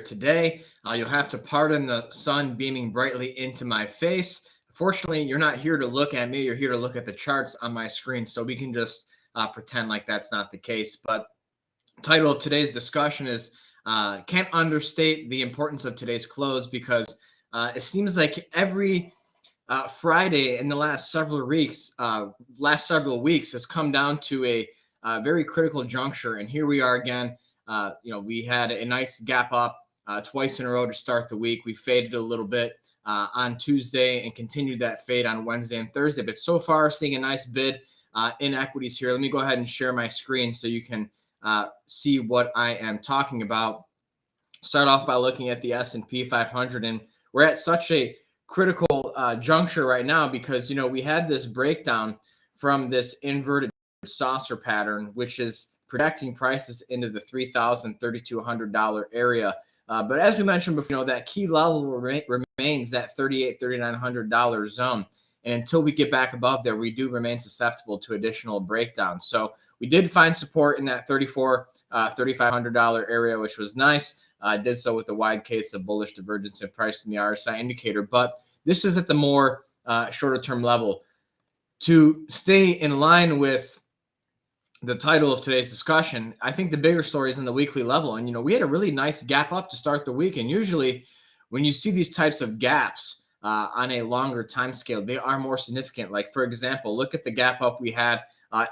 today. You'll have to pardon the sun beaming brightly into my face. Fortunately, you're not here to look at me. You're here to look at the charts on my screen, so we can just pretend like that's not the case. But title of today's discussion is can't understate the importance of today's close because it seems like every Friday in the last several weeks has come down to a very critical juncture, and here we are again. We had a nice gap up twice in a row to start the week. We faded a little bit on Tuesday and continued that fade on Wednesday and Thursday. But so far, seeing a nice bid in equities here. Let me go ahead and share my screen so you can see what I am talking about. Start off by looking at the S&P 500, and we're at such a critical juncture right now because we had this breakdown from this inverted saucer pattern, which is projecting prices into the $3,000, $3,200 area. But as we mentioned before, that key level remains that $3,800, $3,900 zone. And until we get back above there, we do remain susceptible to additional breakdowns. So we did find support in that $3,400, $3,500 area, which was nice. Did so with a wide case of bullish divergence in price in the RSI indicator. But this is at the more shorter term level. To stay in line with the title of today's discussion, I think the bigger story is in the weekly level. And, we had a really nice gap up to start the week. And usually when you see these types of gaps on a longer time scale, they are more significant. Like, for example, look at the gap up we had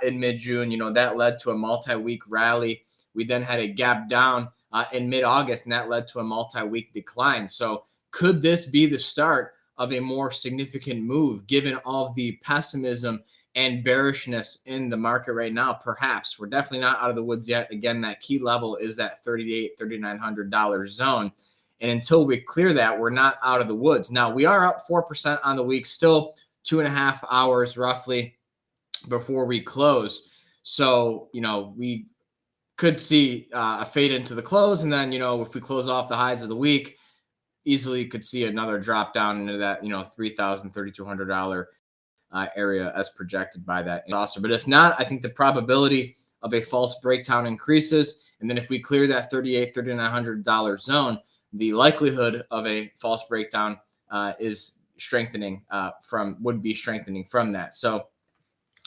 in mid-June. That led to a multi-week rally. We then had a gap down in mid-August, and that led to a multi-week decline. So could this be the start of a more significant move given all of the pessimism and bearishness in the market right now? Perhaps. We're definitely not out of the woods yet. Again, that key level is that $3,800, $3,900 zone. And until we clear that, we're not out of the woods. Now, we are up 4% on the week, still 2.5 hours roughly before we close. So, we could see a fade into the close. And then, if we close off the highs of the week, easily could see another drop down into that, $3,000, $3,200 area as projected by that saucer. But if not, I think the probability of a false breakdown increases. And then if we clear that $3,800, $3,900 zone, the likelihood of a false breakdown is would be strengthening from that. So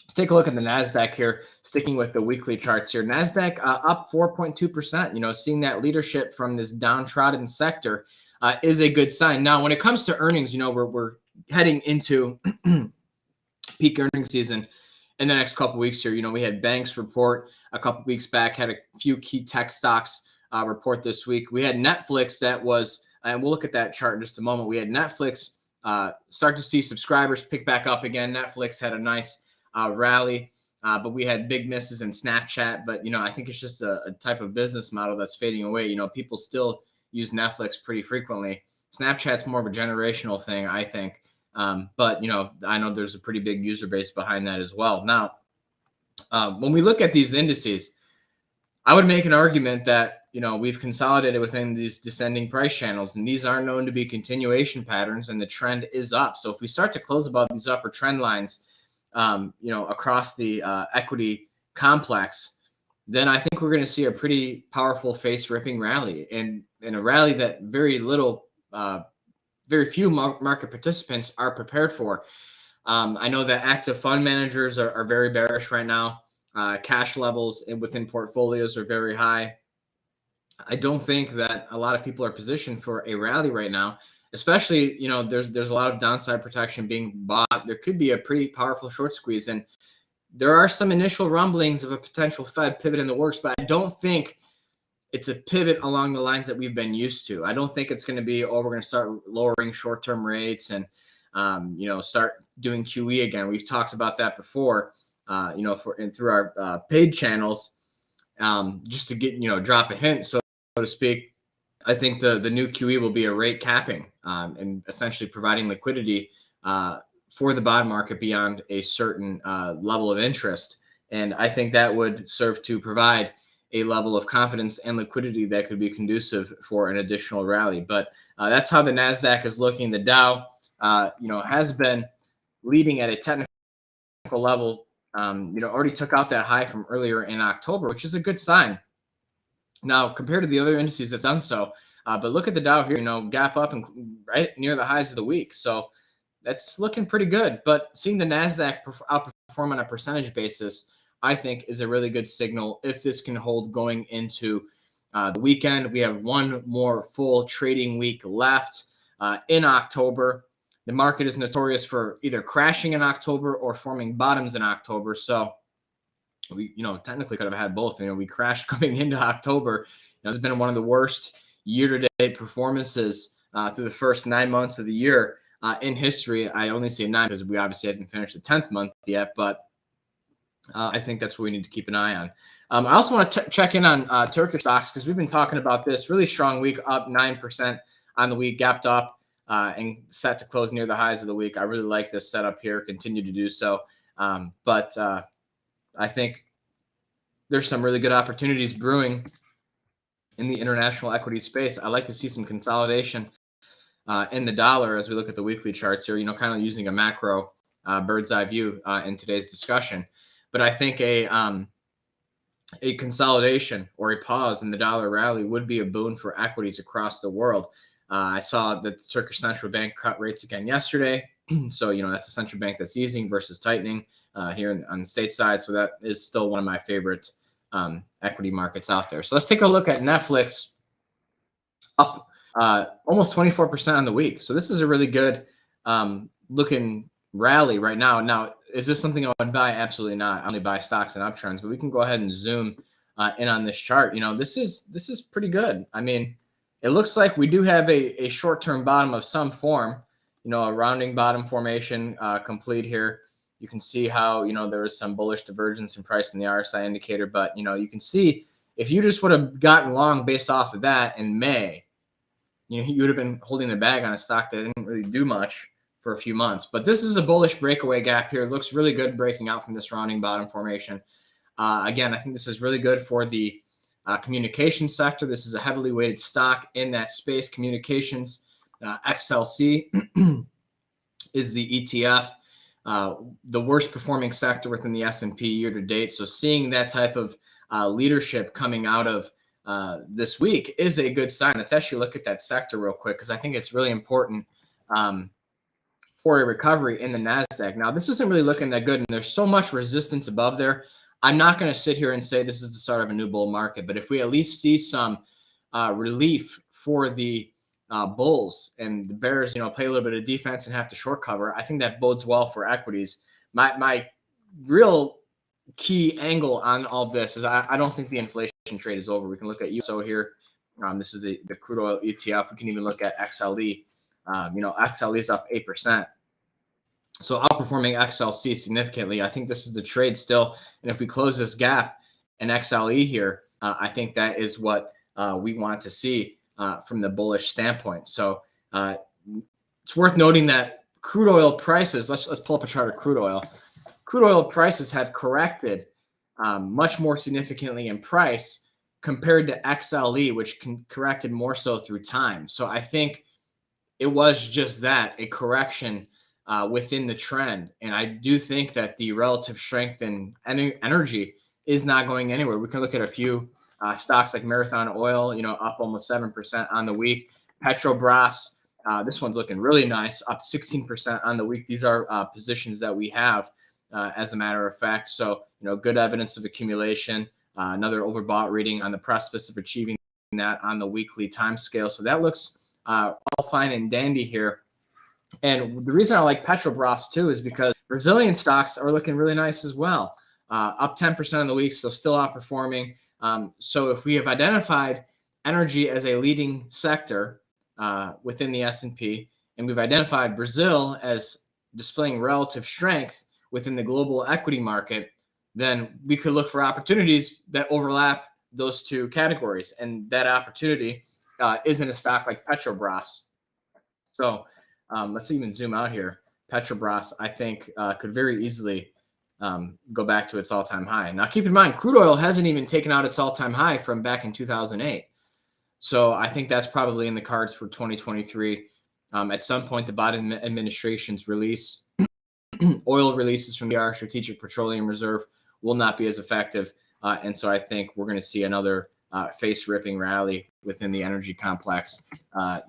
let's take a look at the NASDAQ here, sticking with the weekly charts here. NASDAQ up 4.2%, seeing that leadership from this downtrodden sector is a good sign. Now, when it comes to earnings, we're heading into peak earnings season in the next couple of weeks here. We had banks report a couple of weeks back, had a few key tech stocks report this week. We had Netflix that was, and we'll look at that chart in just a moment. We had Netflix start to see subscribers pick back up again. Netflix had a nice rally, but we had big misses in Snapchat. But, I think it's just a type of business model that's fading away. People still use Netflix pretty frequently. Snapchat's more of a generational thing, I think. But, I know there's a pretty big user base behind that as well. Now, when we look at these indices, I would make an argument that, we've consolidated within these descending price channels, and these are known to be continuation patterns, and the trend is up. So if we start to close above these upper trend lines, across the equity complex, then I think we're going to see a pretty powerful face ripping rally, and in a rally that very few market participants are prepared for. I know that active fund managers are very bearish right now. Cash levels within portfolios are very high. I don't think that a lot of people are positioned for a rally right now, especially, there's a lot of downside protection being bought. There could be a pretty powerful short squeeze, and there are some initial rumblings of a potential Fed pivot in the works, but I don't think it's a pivot along the lines that we've been used to. I don't think it's going to be, we're going to start lowering short-term rates and, start doing QE again. We've talked about that before, through our paid channels, just to get, drop a hint, so to speak. I think the new QE will be a rate capping, and essentially providing liquidity for the bond market beyond a certain level of interest. And I think that would serve to provide a level of confidence and liquidity that could be conducive for an additional rally. But that's how the NASDAQ is looking. The Dow, has been leading at a technical level, already took out that high from earlier in October, which is a good sign. Now, compared to the other indices that's done so, But look at the Dow here, gap up and right near the highs of the week. So that's looking pretty good. But seeing the NASDAQ outperform on a percentage basis, I think is a really good signal if this can hold going into the weekend. We have one more full trading week left in October. The market is notorious for either crashing in October or forming bottoms in October. So we, technically could have had both. We crashed coming into October. It's been one of the worst year-to-date performances through the first 9 months of the year in history. I only say 9 because we obviously haven't finished the 10th month yet, but I think that's what we need to keep an eye on. I also want to check in on Turkish stocks because we've been talking about this really strong week, up 9% on the week, gapped up and set to close near the highs of the week. I really like this setup here, continue to do so. But I think there's some really good opportunities brewing in the international equity space. I like to see some consolidation in the dollar as we look at the weekly charts here, kind of using a macro bird's eye view in today's discussion. But I think a consolidation or a pause in the dollar rally would be a boon for equities across the world. I saw that the Turkish Central Bank cut rates again yesterday. So, that's a central bank that's easing versus tightening here on the state side. So that is still one of my favorite equity markets out there. So let's take a look at Netflix, up almost 24% on the week. So this is a really good looking rally right now. Now, is this something I would buy? Absolutely not. I only buy stocks and uptrends, but we can go ahead and zoom in on this chart. This is pretty good. I mean, it looks like we do have a short-term bottom of some form, a rounding bottom formation complete here. You can see how, there is some bullish divergence in price in the RSI indicator, but, you can see if you just would have gotten long based off of that in May, you would have been holding the bag on a stock that didn't really do much for a few months. But this is a bullish breakaway gap here. It looks really good breaking out from this rounding bottom formation. Again, I think this is really good for the communications sector. This is a heavily weighted stock in that space. Communications, XLC is the ETF. The worst performing sector within the S&P year to date. So seeing that type of leadership coming out of this week is a good sign. Let's actually look at that sector real quick because I think it's really important for a recovery in the NASDAQ. Now, this isn't really looking that good, and there's so much resistance above there. I'm not going to sit here and say this is the start of a new bull market, but if we at least see some relief for the bulls and the bears, play a little bit of defense and have to short cover, I think that bodes well for equities. My real key angle on all of this is I don't think the inflation trade is over. We can look at USO here. This is the crude oil ETF. We can even look at XLE. XLE is up 8%. So outperforming XLC significantly. I think this is the trade still. And if we close this gap in XLE here, I think that is what we want to see from the bullish standpoint. So it's worth noting that crude oil prices, let's pull up a chart of crude oil. Crude oil prices have corrected much more significantly in price compared to XLE, which corrected more so through time. So I think it was just that, a correction within the trend. And I do think that the relative strength in energy is not going anywhere. We can look at a few stocks like Marathon Oil, up almost 7% on the week. Petrobras, this one's looking really nice, up 16% on the week. These are positions that we have, as a matter of fact. So, good evidence of accumulation. Another overbought reading on the precipice of achieving that on the weekly time scale. So that looks all fine and dandy here. And the reason I like Petrobras too is because Brazilian stocks are looking really nice as well. Up 10% on the week, so still outperforming. So if we have identified energy as a leading sector within the S&P, and we've identified Brazil as displaying relative strength within the global equity market, then we could look for opportunities that overlap those two categories. And that opportunity is in a stock like Petrobras. So let's even zoom out here. Petrobras, I think, could very easily go back to its all-time high. Now, keep in mind, crude oil hasn't even taken out its all-time high from back in 2008. So I think that's probably in the cards for 2023. At some point, the Biden administration's release, oil releases from the Strategic Petroleum Reserve will not be as effective. And so I think we're going to see another face ripping rally within the energy complex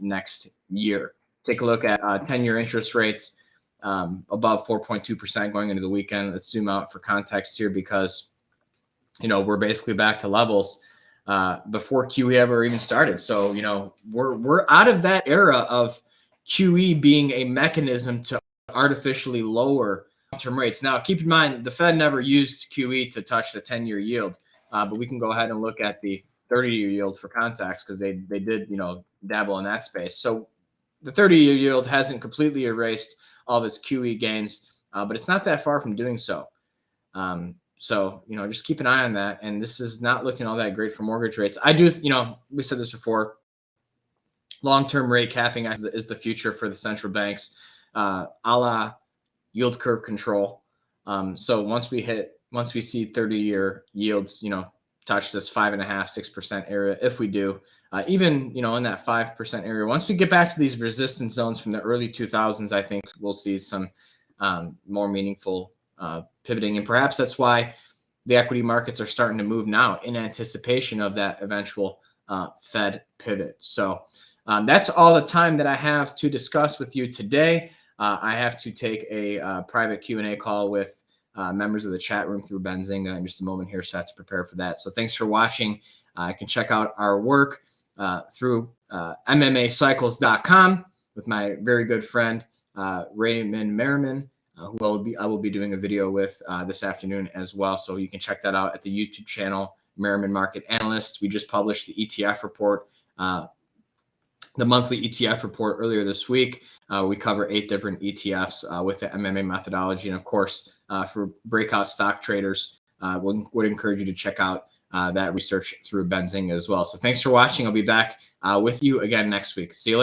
next year. Take a look at 10-year interest rates above 4.2% going into the weekend. Let's zoom out for context here because, we're basically back to levels before QE ever even started. So, we're out of that era of QE being a mechanism to artificially lower long-term rates. Now, keep in mind, the Fed never used QE to touch the 10-year yield, but we can go ahead and look at the 30-year yield for context because they did, dabble in that space. So the 30-year yield hasn't completely erased all of its QE gains, but it's not that far from doing so. So, just keep an eye on that. And this is not looking all that great for mortgage rates. I do, we said this before, long-term rate capping is the future for the central banks, a la yield curve control. So once we see 30-year yields, touch this 5.5%, 6% area, if we do, even, in that 5% area, once we get back to these resistance zones from the early 2000s, I think we'll see some more meaningful pivoting. And perhaps that's why the equity markets are starting to move now in anticipation of that eventual Fed pivot. So that's all the time that I have to discuss with you today. I have to take a private Q&A call with members of the chat room through Benzinga in just a moment here, so I have to prepare for that. So thanks for watching. I can check out our work through MMAcycles.com with my very good friend Raymond Merriman, who I will be doing a video with this afternoon as well. So you can check that out at the YouTube channel, Merriman Market Analyst. We just published the ETF report, the monthly ETF report earlier this week. We cover 8 different ETFs with the MMA methodology. And of course, for breakout stock traders, would encourage you to check out that research through Benzinga as well. So thanks for watching. I'll be back with you again next week. See you later.